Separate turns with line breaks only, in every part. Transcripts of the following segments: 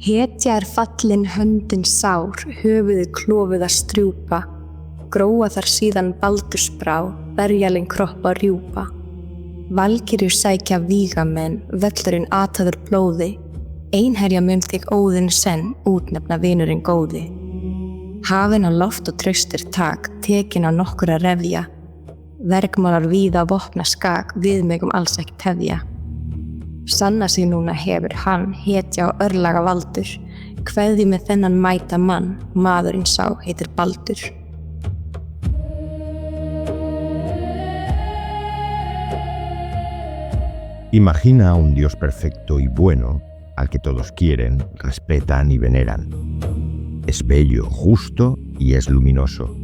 Hetja fallin höndin sár, höfuðið klofið að strjúpa, gróa þar síðan baldursbrá, berjalinn kroppa rjúpa. Valkyrjur sækja vígamenn, völlurinn ataður blóði, einherja mun þig óðinn senn, útnefna vinurinn góði. Hafin á loft og traustir tak, tekin á nokkur að refja, verkmálar víða vopna skak, við megum alls ekki tefja. Sanna sig núna hefur hann, hetja og örlaga valdur, kveðji með þennan mæta mann, maðurinn sá heitir Baldur.
Imagina a un Dios perfecto y bueno, al que todos quieren, respetan y veneran. Es bello, justo y es luminoso.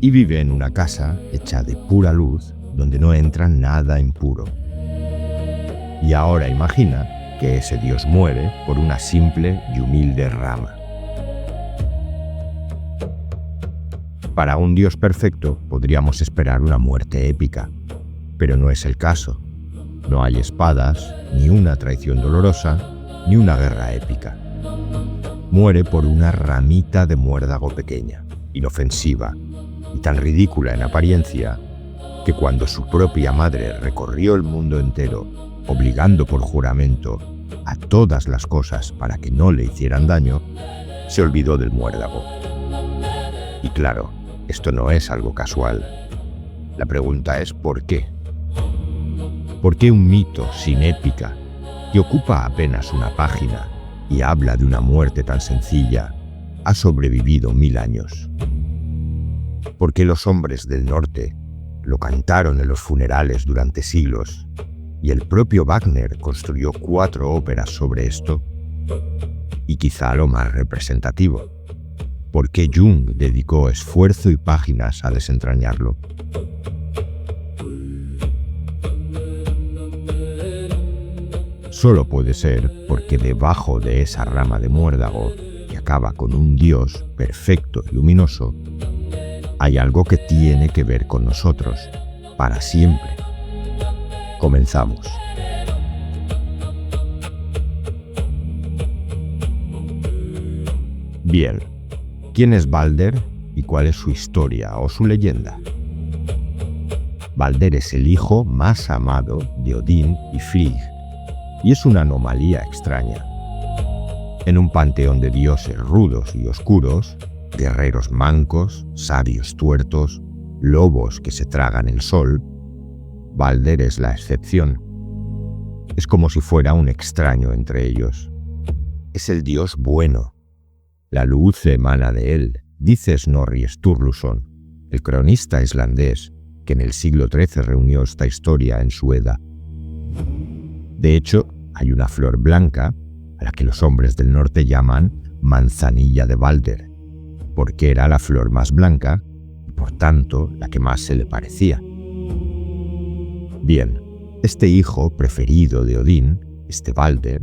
Y vive en una casa hecha de pura luz, donde no entra nada impuro. Y ahora imagina que ese Dios muere por una simple y humilde rama. Para un Dios perfecto podríamos esperar una muerte épica, pero no es el caso. No hay espadas, ni una traición dolorosa, ni una guerra épica. Muere por una ramita de muérdago pequeña, inofensiva y tan ridícula en apariencia que cuando su propia madre recorrió el mundo entero, obligando por juramento a todas las cosas para que no le hicieran daño, se olvidó del muérdago. Y claro, esto no es algo casual. La pregunta es ¿por qué? ¿Por qué un mito sin épica, que ocupa apenas una página y habla de una muerte tan sencilla, ha sobrevivido 1000 años? ¿Por qué los hombres del norte lo cantaron en los funerales durante siglos y el propio Wagner construyó 4 óperas sobre esto? Y quizá lo más representativo, ¿por qué Jung dedicó esfuerzo y páginas a desentrañarlo? Solo puede ser porque debajo de esa rama de muérdago, que acaba con un Dios perfecto y luminoso, hay algo que tiene que ver con nosotros, para siempre. Comenzamos. Bien, ¿quién es Balder y cuál es su historia o su leyenda? Balder es el hijo más amado de Odín y Frigg, y es una anomalía extraña. En un panteón de dioses rudos y oscuros, guerreros mancos, sabios tuertos, lobos que se tragan el sol, Balder es la excepción. Es como si fuera un extraño entre ellos. Es el dios bueno. La luz emana de él, dice Snorri Sturluson, el cronista islandés que en el siglo XIII reunió esta historia en su Edda. De hecho, hay una flor blanca a la que los hombres del norte llaman manzanilla de Balder, porque era la flor más blanca y por tanto la que más se le parecía. Bien, este hijo preferido de Odín, este Balder,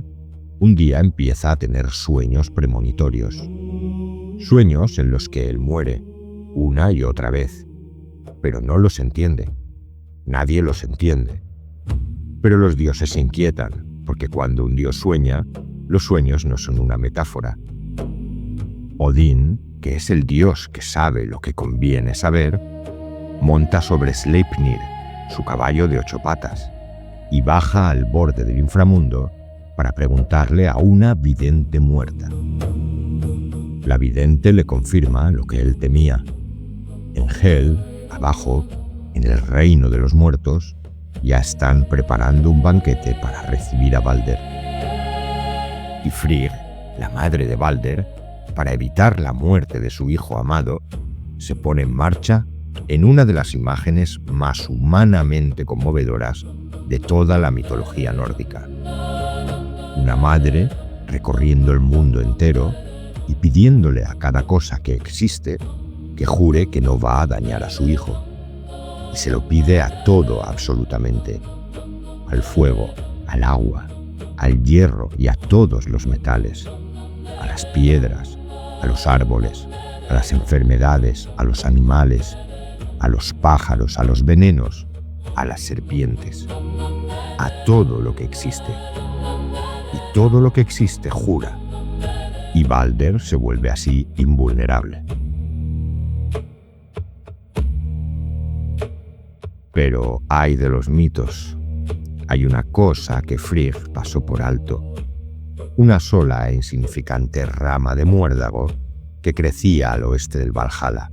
un día empieza a tener sueños premonitorios. Sueños en los que él muere, una y otra vez, pero no los entiende. Nadie los entiende. Pero los dioses se inquietan, porque cuando un dios sueña, los sueños no son una metáfora. Odín, que es el dios que sabe lo que conviene saber, monta sobre Sleipnir, su caballo de 8 patas, y baja al borde del inframundo para preguntarle a una vidente muerta. La vidente le confirma lo que él temía. En Hel, abajo, en el reino de los muertos, ya están preparando un banquete para recibir a Balder. Y Frigg, la madre de Balder, para evitar la muerte de su hijo amado, se pone en marcha en una de las imágenes más humanamente conmovedoras de toda la mitología nórdica. Una madre recorriendo el mundo entero y pidiéndole a cada cosa que existe que jure que no va a dañar a su hijo. Y se lo pide a todo absolutamente, al fuego, al agua, al hierro y a todos los metales, a las piedras, a los árboles, a las enfermedades, a los animales, a los pájaros, a los venenos, a las serpientes, a todo lo que existe. Y todo lo que existe jura y Balder se vuelve así invulnerable. Pero ay de los mitos. Hay una cosa que Frigg pasó por alto. Una sola e insignificante rama de muérdago que crecía al oeste del Valhalla.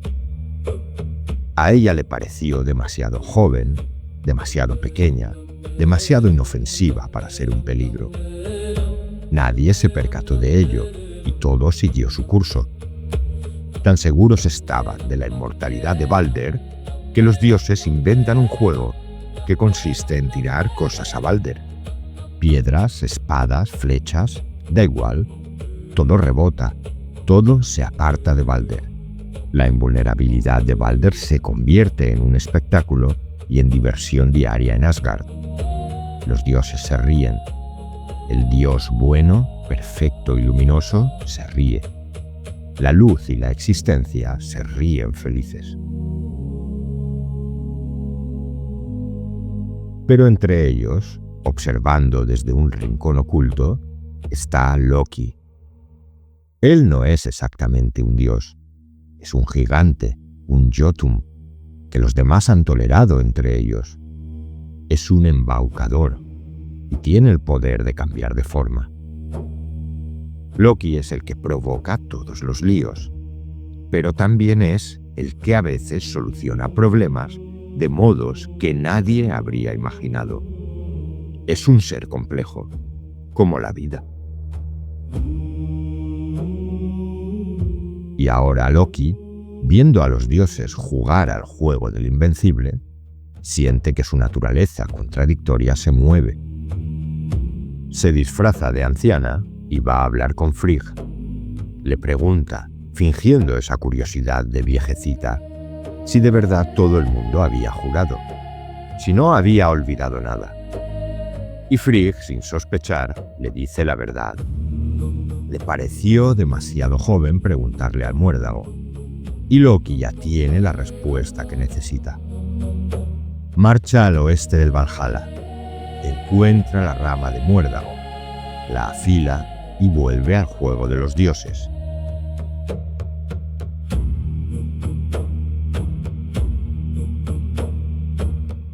A ella le pareció demasiado joven, demasiado pequeña, demasiado inofensiva para ser un peligro. Nadie se percató de ello y todo siguió su curso. Tan seguros estaban de la inmortalidad de Balder que los dioses inventan un juego que consiste en tirar cosas a Balder. Piedras, espadas, flechas, da igual. Todo rebota, todo se aparta de Balder. La invulnerabilidad de Balder se convierte en un espectáculo y en diversión diaria en Asgard. Los dioses se ríen. El dios bueno, perfecto y luminoso se ríe. La luz y la existencia se ríen felices. Pero entre ellos, observando desde un rincón oculto, está Loki. Él no es exactamente un dios, es un gigante, un Jotun, que los demás han tolerado entre ellos. Es un embaucador y tiene el poder de cambiar de forma. Loki es el que provoca todos los líos, pero también es el que a veces soluciona problemas de modos que nadie habría imaginado. Es un ser complejo, como la vida. Y ahora Loki, viendo a los dioses jugar al juego del invencible, siente que su naturaleza contradictoria se mueve. Se disfraza de anciana y va a hablar con Frigg. Le pregunta, fingiendo esa curiosidad de viejecita, si de verdad todo el mundo había jurado, si no había olvidado nada. Y Frigg, sin sospechar, le dice la verdad. Le pareció demasiado joven preguntarle al muérdago, y Loki ya tiene la respuesta que necesita. Marcha al oeste del Valhalla, encuentra la rama de muérdago, la afila y vuelve al juego de los dioses.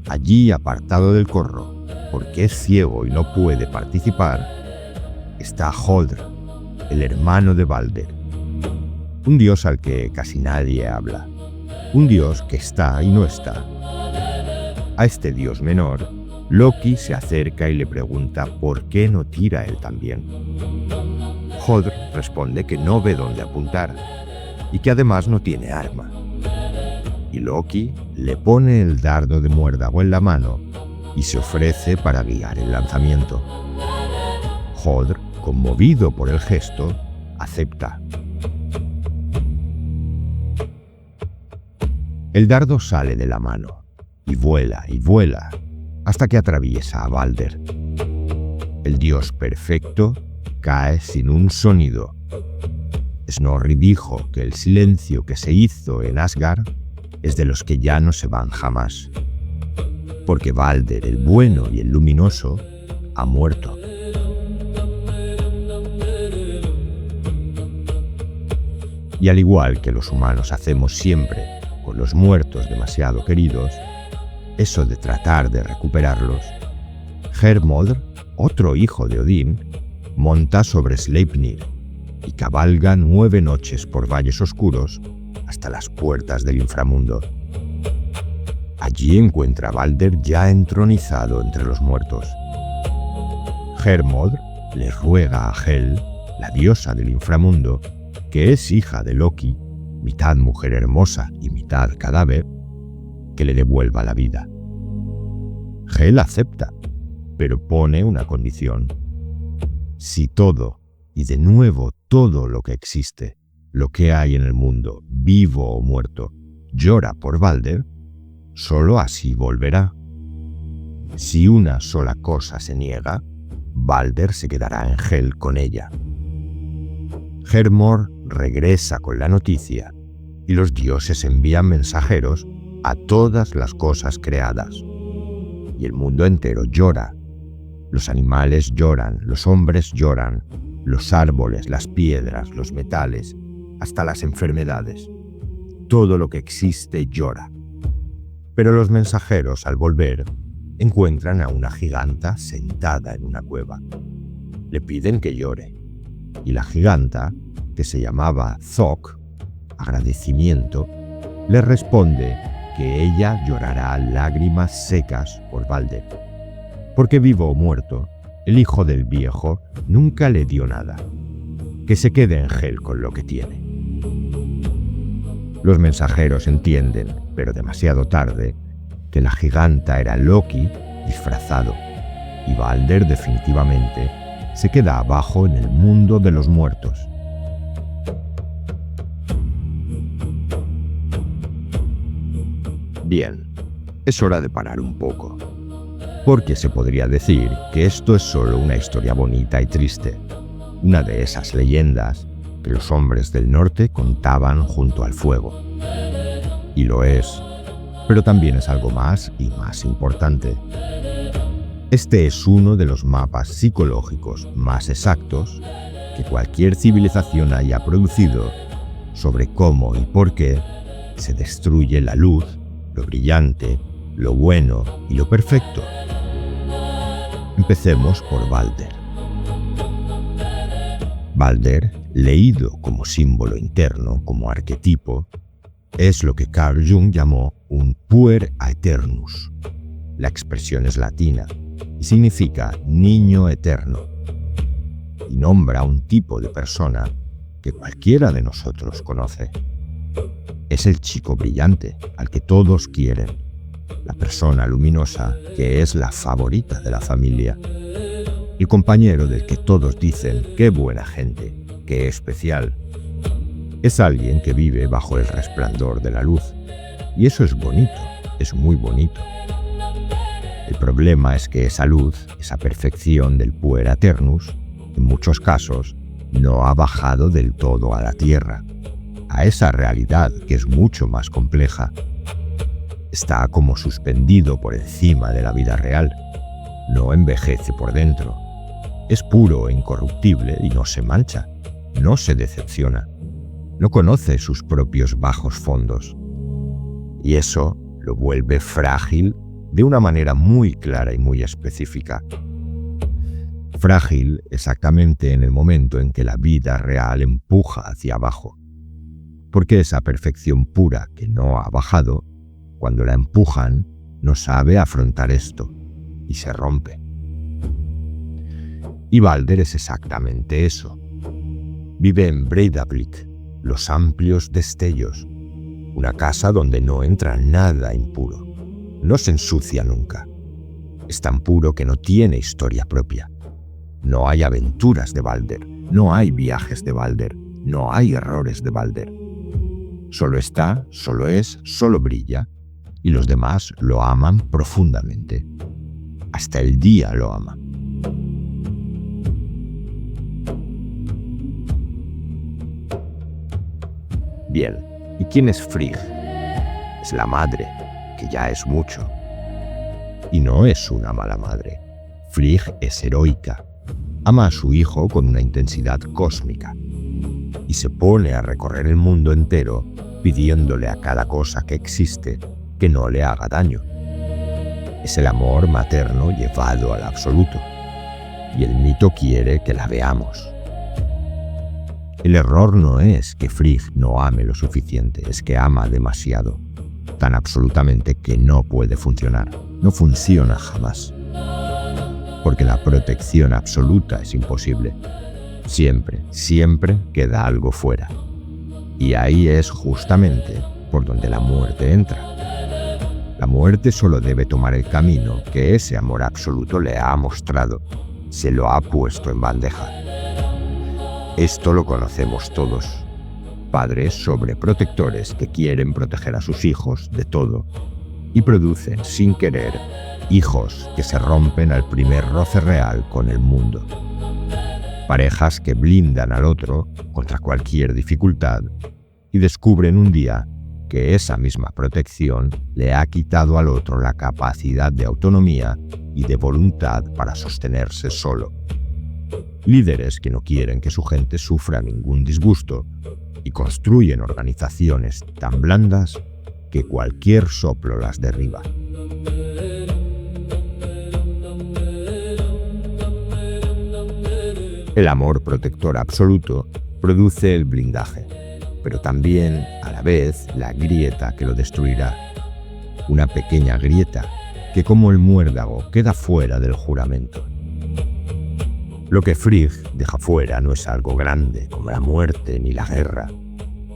Allí, apartado del corro, porque es ciego y no puede participar, está Holdr, el hermano de Balder. Un dios al que casi nadie habla. Un dios que está y no está. A este dios menor, Loki se acerca y le pregunta por qué no tira él también. Holdr responde que no ve dónde apuntar y que además no tiene arma. Y Loki le pone el dardo de muérdago en la mano y se ofrece para guiar el lanzamiento. Holdr, conmovido por el gesto, acepta. El dardo sale de la mano y vuela hasta que atraviesa a Balder. El dios perfecto cae sin un sonido. Snorri dijo que el silencio que se hizo en Asgard es de los que ya no se van jamás, porque Balder, el bueno y el luminoso, ha muerto. Y al igual que los humanos hacemos siempre con los muertos demasiado queridos, eso de tratar de recuperarlos, Hermodr, otro hijo de Odín, monta sobre Sleipnir y cabalga 9 noches por valles oscuros hasta las puertas del inframundo. Allí encuentra a Balder ya entronizado entre los muertos. Hermodr le ruega a Hel, la diosa del inframundo, que es hija de Loki, mitad mujer hermosa y mitad cadáver, que le devuelva la vida. Hel acepta, pero pone una condición. Si todo, y de nuevo todo lo que existe, lo que hay en el mundo, vivo o muerto, llora por Balder, solo así volverá. Si una sola cosa se niega, Balder se quedará en Hel con ella. Hermodr regresa con la noticia y los dioses envían mensajeros a todas las cosas creadas. Y el mundo entero llora. Los animales lloran, los hombres lloran, los árboles, las piedras, los metales, hasta las enfermedades. Todo lo que existe llora. Pero los mensajeros, al volver, encuentran a una giganta sentada en una cueva. Le piden que llore. Y la giganta, que se llamaba Thok, agradecimiento, le responde que ella llorará lágrimas secas por Balder. Porque vivo o muerto, el hijo del viejo nunca le dio nada. Que se quede en Hel con lo que tiene. Los mensajeros entienden, pero demasiado tarde, que la giganta era Loki disfrazado, y Balder definitivamente se queda abajo en el mundo de los muertos. Bien, es hora de parar un poco, porque se podría decir que esto es solo una historia bonita y triste, una de esas leyendas que los hombres del norte contaban junto al fuego. Y lo es, pero también es algo más y más importante. Este es uno de los mapas psicológicos más exactos que cualquier civilización haya producido sobre cómo y por qué se destruye la luz, lo brillante, lo bueno y lo perfecto. Empecemos por Balder. Balder, leído como símbolo interno, como arquetipo, es lo que Carl Jung llamó un puer aeternus. La expresión es latina y significa niño eterno, y nombra un tipo de persona que cualquiera de nosotros conoce. Es el chico brillante al que todos quieren, la persona luminosa que es la favorita de la familia, el compañero del que todos dicen qué buena gente, qué especial. Es alguien que vive bajo el resplandor de la luz, y eso es bonito, es muy bonito. El problema es que esa luz, esa perfección del puer aeternus, en muchos casos, no ha bajado del todo a la tierra, a esa realidad que es mucho más compleja. Está como suspendido por encima de la vida real, no envejece por dentro, es puro e incorruptible y no se mancha, no se decepciona, no conoce sus propios bajos fondos. Y eso lo vuelve frágil de una manera muy clara y muy específica. Frágil exactamente en el momento en que la vida real empuja hacia abajo. Porque esa perfección pura que no ha bajado, cuando la empujan, no sabe afrontar esto y se rompe. Y Balder es exactamente eso. Vive en Breidablik, los amplios destellos, una casa donde no entra nada impuro. No se ensucia nunca. Es tan puro que no tiene historia propia. No hay aventuras de Balder, no hay viajes de Balder, no hay errores de Balder. Solo está, solo es, solo brilla, y los demás lo aman profundamente. Hasta el día lo aman. Bien, ¿y quién es Frigg? Es la madre, que ya es mucho. Y no es una mala madre. Frigg es heroica. Ama a su hijo con una intensidad cósmica. Y se pone a recorrer el mundo entero pidiéndole a cada cosa que existe que no le haga daño. Es el amor materno llevado al absoluto. Y el mito quiere que la veamos. El error no es que Frigg no ame lo suficiente, es que ama demasiado. Tan absolutamente que no puede funcionar. No funciona jamás. Porque la protección absoluta es imposible. Siempre, siempre queda algo fuera. Y ahí es justamente por donde la muerte entra. La muerte solo debe tomar el camino que ese amor absoluto le ha mostrado. Se lo ha puesto en bandeja. Esto lo conocemos todos. Padres sobreprotectores que quieren proteger a sus hijos de todo y producen, sin querer, hijos que se rompen al primer roce real con el mundo. Parejas que blindan al otro contra cualquier dificultad y descubren un día que esa misma protección le ha quitado al otro la capacidad de autonomía y de voluntad para sostenerse solo. líderes que no quieren que su gente sufra ningún disgusto y construyen organizaciones tan blandas que cualquier soplo las derriba. El amor protector absoluto produce el blindaje, pero también, a la vez, la grieta que lo destruirá. Una pequeña grieta que, como el muérdago, queda fuera del juramento. Lo que Frigg deja fuera no es algo grande como la muerte ni la guerra.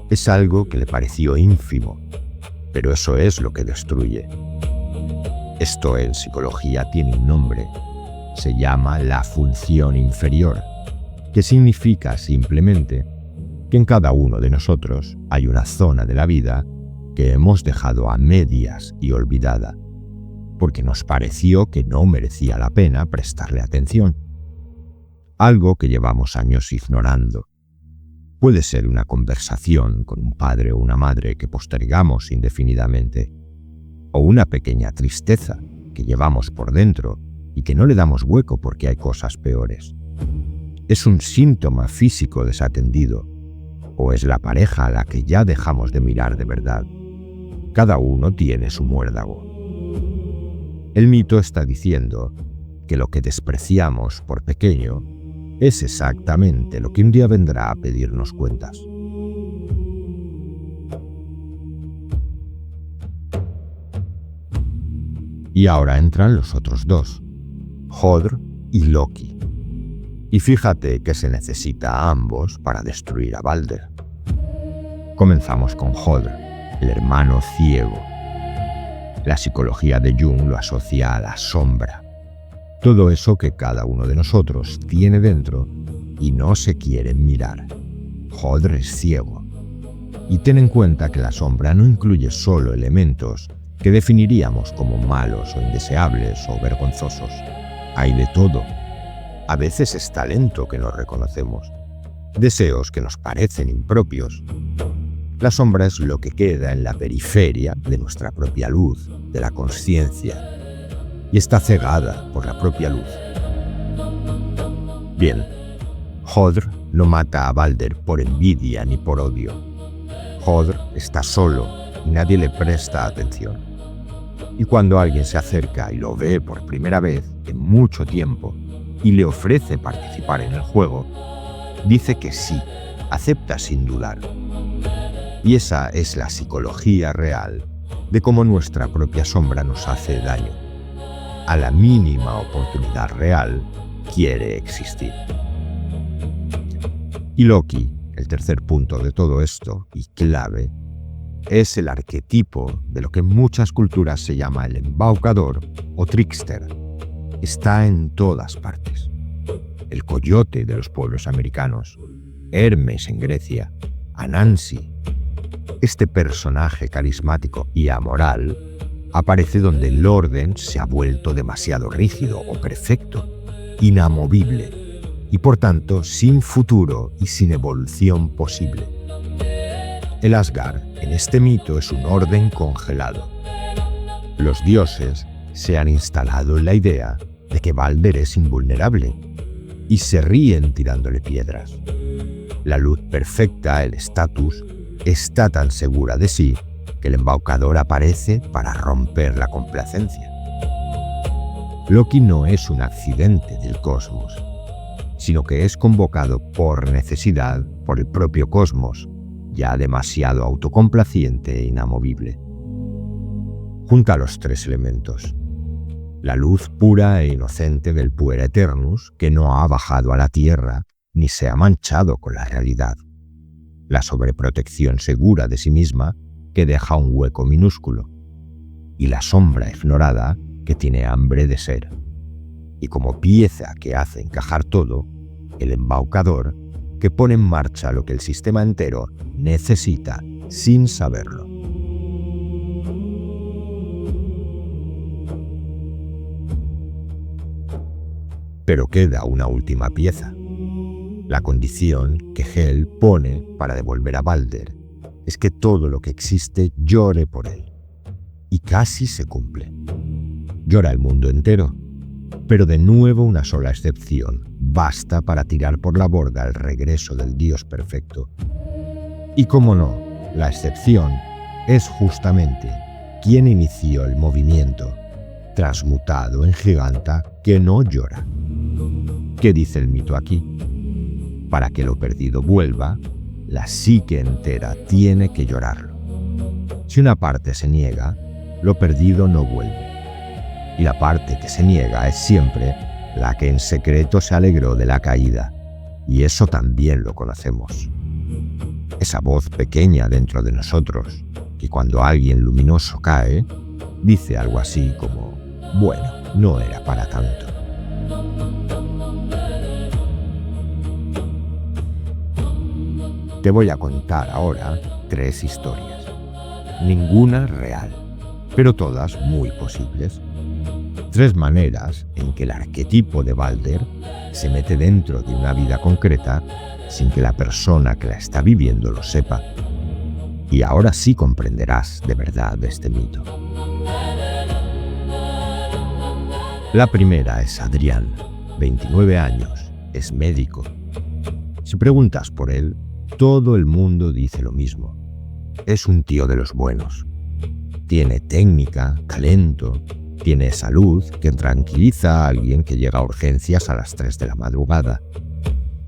Es algo que le pareció ínfimo, pero eso es lo que destruye. Esto en psicología tiene un nombre. Se llama la función inferior, que significa simplemente que en cada uno de nosotros hay una zona de la vida que hemos dejado a medias y olvidada, porque nos pareció que no merecía la pena prestarle atención. Algo que llevamos años ignorando. Puede ser una conversación con un padre o una madre que postergamos indefinidamente, o una pequeña tristeza que llevamos por dentro y que no le damos hueco porque hay cosas peores. ¿Es un síntoma físico desatendido o es la pareja a la que ya dejamos de mirar de verdad? Cada uno tiene su muérdago. El mito está diciendo que lo que despreciamos por pequeño es exactamente lo que un día vendrá a pedirnos cuentas. Y ahora entran los otros dos, Hodr y Loki. Y fíjate que se necesita a ambos para destruir a Balder. Comenzamos con Hodr, el hermano ciego. La psicología de Jung lo asocia a la sombra. Todo eso que cada uno de nosotros tiene dentro y no se quiere mirar. Hodr es ciego. Y ten en cuenta que la sombra no incluye solo elementos que definiríamos como malos o indeseables o vergonzosos. Hay de todo. A veces es talento que no reconocemos, deseos que nos parecen impropios. La sombra es lo que queda en la periferia de nuestra propia luz, de la consciencia, y está cegada por la propia luz. Bien, Hodr no mata a Balder por envidia ni por odio. Hodr está solo y nadie le presta atención. Y cuando alguien se acerca y lo ve por primera vez en mucho tiempo y le ofrece participar en el juego, dice que sí, acepta sin dudar. Y esa es la psicología real de cómo nuestra propia sombra nos hace daño. A la mínima oportunidad real, quiere existir. Y Loki, el tercer punto de todo esto, y clave, es el arquetipo de lo que en muchas culturas se llama el embaucador o trickster. Está en todas partes. El coyote de los pueblos americanos, Hermes en Grecia, Anansi. Este personaje carismático y amoral aparece donde el orden se ha vuelto demasiado rígido o perfecto, inamovible, y por tanto sin futuro y sin evolución posible. El Asgard en este mito es un orden congelado. Los dioses se han instalado en la idea de que Balder es invulnerable y se ríen tirándole piedras. La luz perfecta, el estatus, está tan segura de sí que el embaucador aparece para romper la complacencia. Loki no es un accidente del cosmos, sino que es convocado por necesidad por el propio cosmos, ya demasiado autocomplaciente e inamovible. Junta los tres elementos. La luz pura e inocente del Puer Eternus, que no ha bajado a la tierra ni se ha manchado con la realidad. La sobreprotección segura de sí misma, que deja un hueco minúsculo. Y la sombra ignorada, que tiene hambre de ser. Y como pieza que hace encajar todo, el embaucador, que pone en marcha lo que el sistema entero necesita sin saberlo. Pero queda una última pieza. La condición que Hel pone para devolver a Balder es que todo lo que existe llore por él. Y casi se cumple. Llora el mundo entero. Pero de nuevo una sola excepción basta para tirar por la borda el regreso del Dios perfecto. Y cómo no, la excepción es justamente quien inició el movimiento, transmutado en giganta que no llora. ¿Qué dice el mito aquí? Para que lo perdido vuelva, la psique entera tiene que llorarlo. Si una parte se niega, lo perdido no vuelve. Y la parte que se niega es siempre la que en secreto se alegró de la caída, y eso también lo conocemos. Esa voz pequeña dentro de nosotros, que cuando alguien luminoso cae, dice algo así como, bueno, no era para tanto. Te voy a contar ahora 3 historias. Ninguna real, pero todas muy posibles. 3 maneras en que el arquetipo de Balder se mete dentro de una vida concreta sin que la persona que la está viviendo lo sepa. Y ahora sí comprenderás de verdad este mito. La primera es Adrián, 29 años, es médico. Si preguntas por él, todo el mundo dice lo mismo. Es un tío de los buenos. Tiene técnica, talento, tiene salud que tranquiliza a alguien que llega a urgencias a las 3 de la madrugada.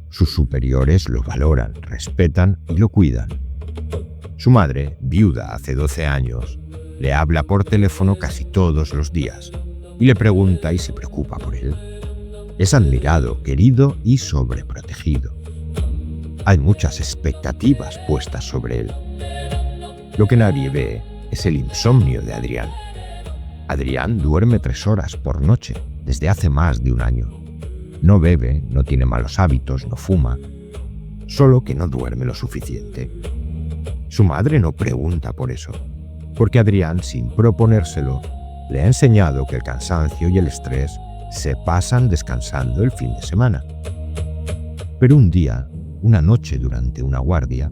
Sus superiores lo valoran, respetan y lo cuidan. Su madre, viuda hace 12 años, le habla por teléfono casi todos los días y le pregunta y se preocupa por él. Es admirado, querido y sobreprotegido. Hay muchas expectativas puestas sobre él. Lo que nadie ve es el insomnio de Adrián. Adrián duerme 3 horas por noche desde hace más de un año. No bebe, no tiene malos hábitos, no fuma, solo que no duerme lo suficiente. Su madre no pregunta por eso, porque Adrián, sin proponérselo, le ha enseñado que el cansancio y el estrés se pasan descansando el fin de semana. Pero un día, una noche durante una guardia,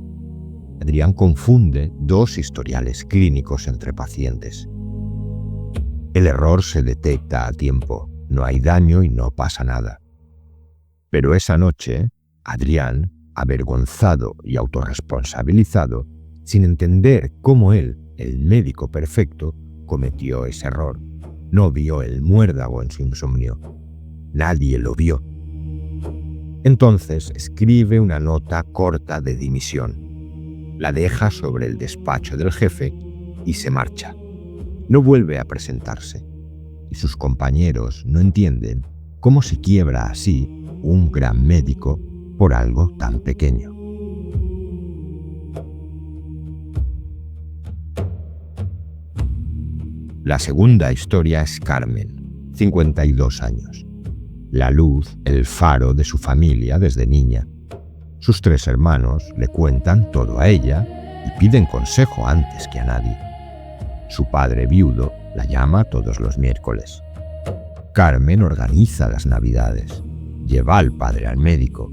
Adrián confunde 2 historiales clínicos entre pacientes. El error se detecta a tiempo, no hay daño y no pasa nada. Pero esa noche, Adrián, avergonzado y autorresponsabilizado, sin entender cómo él, el médico perfecto, cometió ese error. No vio el muérdago en su insomnio. Nadie lo vio. Entonces escribe una nota corta de dimisión. La deja sobre el despacho del jefe y se marcha. No vuelve a presentarse. Y sus compañeros no entienden cómo se quiebra así un gran médico por algo tan pequeño. La segunda historia es Carmen, 52 años. La luz, el faro de su familia desde niña. Sus 3 hermanos le cuentan todo a ella y piden consejo antes que a nadie. Su padre viudo la llama todos los miércoles. Carmen organiza las navidades, lleva al padre al médico,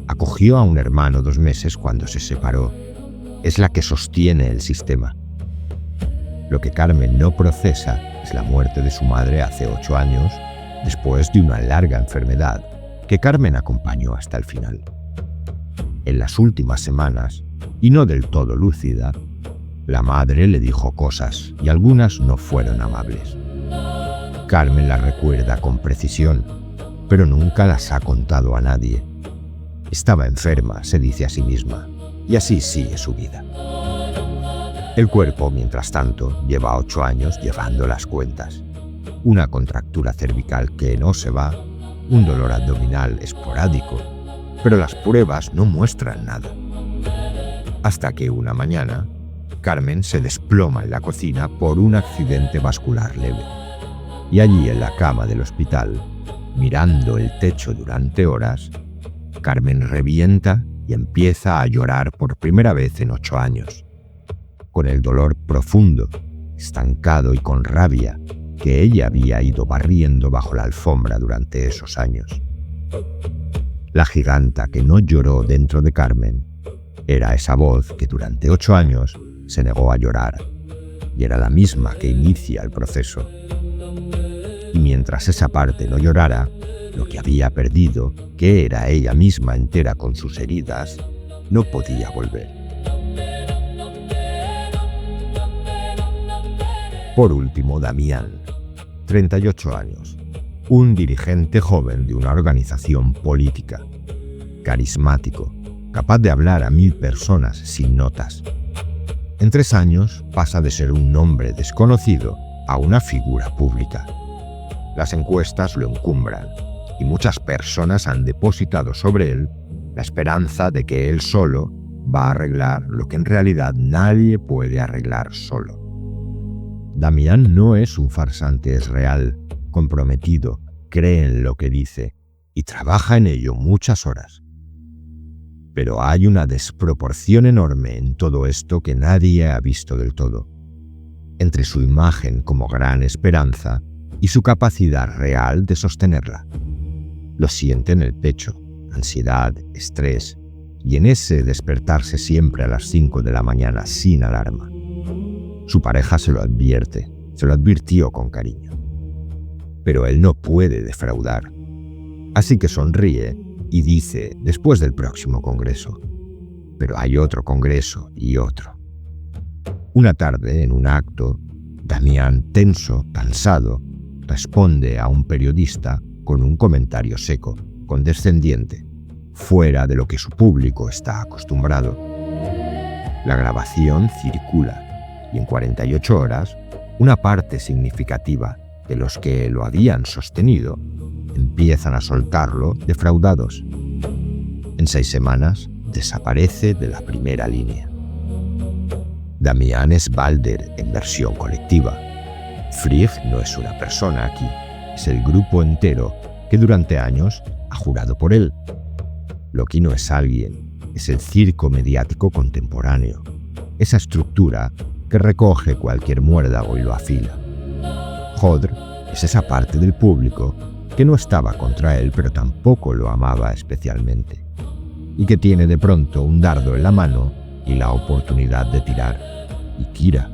acogió a un hermano 2 meses cuando se separó. Es la que sostiene el sistema. Lo que Carmen no procesa es la muerte de su madre hace 8 años, después de una larga enfermedad que Carmen acompañó hasta el final. En las últimas semanas, y no del todo lúcida, la madre le dijo cosas y algunas no fueron amables. Carmen las recuerda con precisión, pero nunca las ha contado a nadie. Estaba enferma, se dice a sí misma, y así sigue su vida. El cuerpo, mientras tanto, lleva 8 años llevando las cuentas. Una contractura cervical que no se va, un dolor abdominal esporádico, pero las pruebas no muestran nada. Hasta que una mañana, Carmen se desploma en la cocina por un accidente vascular leve. Y allí en la cama del hospital, mirando el techo durante horas, Carmen revienta y empieza a llorar por primera vez en 8 años. Con el dolor profundo, estancado y con rabia que ella había ido barriendo bajo la alfombra durante esos años. La giganta que no lloró dentro de Carmen era esa voz que durante 8 años se negó a llorar, y era la misma que inicia el proceso. Y mientras esa parte no llorara, lo que había perdido, que era ella misma entera con sus heridas, no podía volver. Por último, Damián, 38 años, un dirigente joven de una organización política, carismático, capaz de hablar a 1000 personas sin notas. En 3 años pasa de ser un nombre desconocido a una figura pública. Las encuestas lo encumbran y muchas personas han depositado sobre él la esperanza de que él solo va a arreglar lo que en realidad nadie puede arreglar solo. Damián no es un farsante, es real, comprometido, cree en lo que dice y trabaja en ello muchas horas. Pero hay una desproporción enorme en todo esto que nadie ha visto del todo, entre su imagen como gran esperanza y su capacidad real de sostenerla. Lo siente en el pecho, ansiedad, estrés, y en ese despertarse siempre a las 5 de la mañana sin alarma. Su pareja se lo advierte, se lo advirtió con cariño. Pero él no puede defraudar. Así que sonríe y dice después del próximo congreso. Pero hay otro congreso y otro. Una tarde, en un acto, Damián, tenso, cansado, responde a un periodista con un comentario seco, condescendiente, fuera de lo que su público está acostumbrado. La grabación circula y en 48 horas, una parte significativa de los que lo habían sostenido empiezan a soltarlo defraudados. En 6 semanas desaparece de la primera línea. Damián es Balder en versión colectiva. Frigg no es una persona aquí, es el grupo entero que durante años ha jurado por él. Loki no es alguien, es el circo mediático contemporáneo, esa estructura que recoge cualquier muérdago y lo afila. Hodr es esa parte del público que no estaba contra él, pero tampoco lo amaba especialmente, y que tiene de pronto un dardo en la mano y la oportunidad de tirar. Y Kira.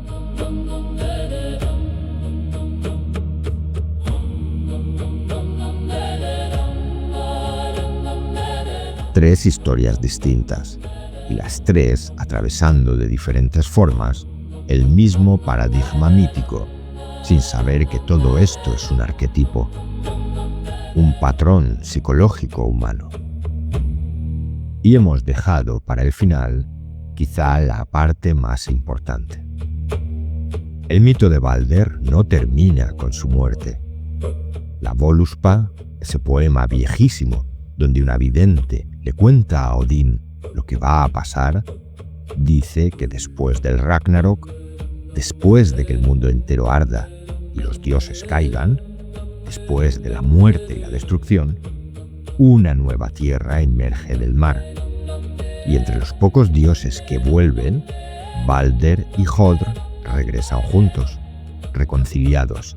Tres historias distintas, y las tres atravesando de diferentes formas el mismo paradigma mítico, sin saber que todo esto es un arquetipo, un patrón psicológico humano. Y hemos dejado para el final quizá la parte más importante. El mito de Balder no termina con su muerte. La Voluspa, ese poema viejísimo donde una vidente le cuenta a Odín lo que va a pasar, dice que después del Ragnarok, después de que el mundo entero arda y los dioses caigan, después de la muerte y la destrucción, una nueva tierra emerge del mar. Y entre los pocos dioses que vuelven, Balder y Hodr regresan juntos, reconciliados,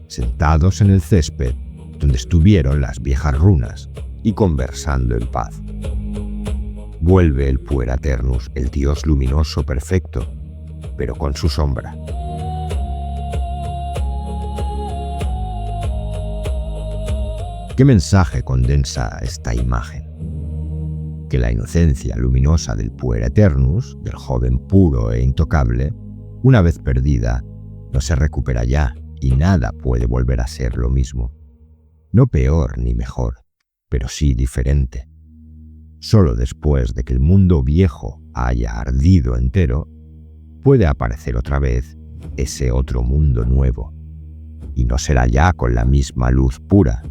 sentados en el césped donde estuvieron las viejas runas y conversando en paz. Vuelve el Pueraternus, el dios luminoso perfecto, pero con su sombra. ¿Qué mensaje condensa esta imagen? Que la inocencia luminosa del Pueraternus, del joven puro e intocable, una vez perdida, no se recupera ya y nada puede volver a ser lo mismo. No peor ni mejor, pero sí diferente. Solo después de que el mundo viejo haya ardido entero, puede aparecer otra vez ese otro mundo nuevo. Y no será ya con la misma luz pura,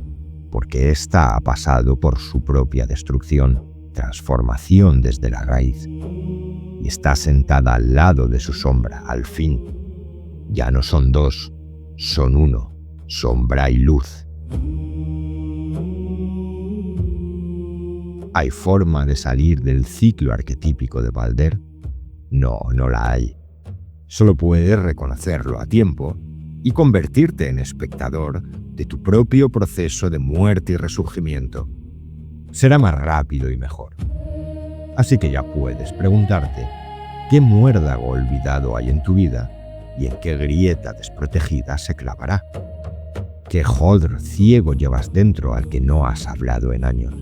porque ésta ha pasado por su propia destrucción, transformación desde la raíz, y está sentada al lado de su sombra, al fin. Ya no son dos, son uno, sombra y luz. ¿Hay forma de salir del ciclo arquetípico de Balder? No, no la hay. Solo puedes reconocerlo a tiempo y convertirte en espectador de tu propio proceso de muerte y resurgimiento. Será más rápido y mejor. Así que ya puedes preguntarte, ¿qué muérdago olvidado hay en tu vida y en qué grieta desprotegida se clavará? ¿Qué Holdr ciego llevas dentro al que no has hablado en años?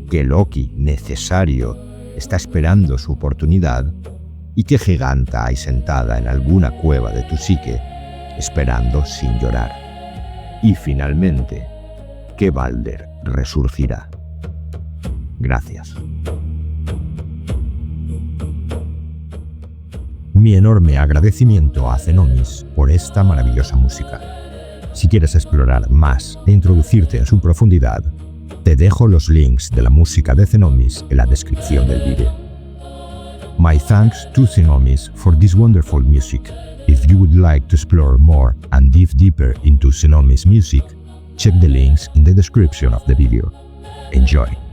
¿Qué Loki necesario está esperando su oportunidad? ¿Y qué giganta hay sentada en alguna cueva de tu psique esperando sin llorar? Y finalmente, ¿qué Balder resurgirá? Gracias. Mi enorme agradecimiento a Cenomis por esta maravillosa música. Si quieres explorar más e introducirte en su profundidad, te dejo los links de la música de Cenomis en la descripción del vídeo. My thanks to Cenomis for this wonderful music. If you would like to explore more and dive deeper into Cenomis music, check the links in the description of the video. Enjoy!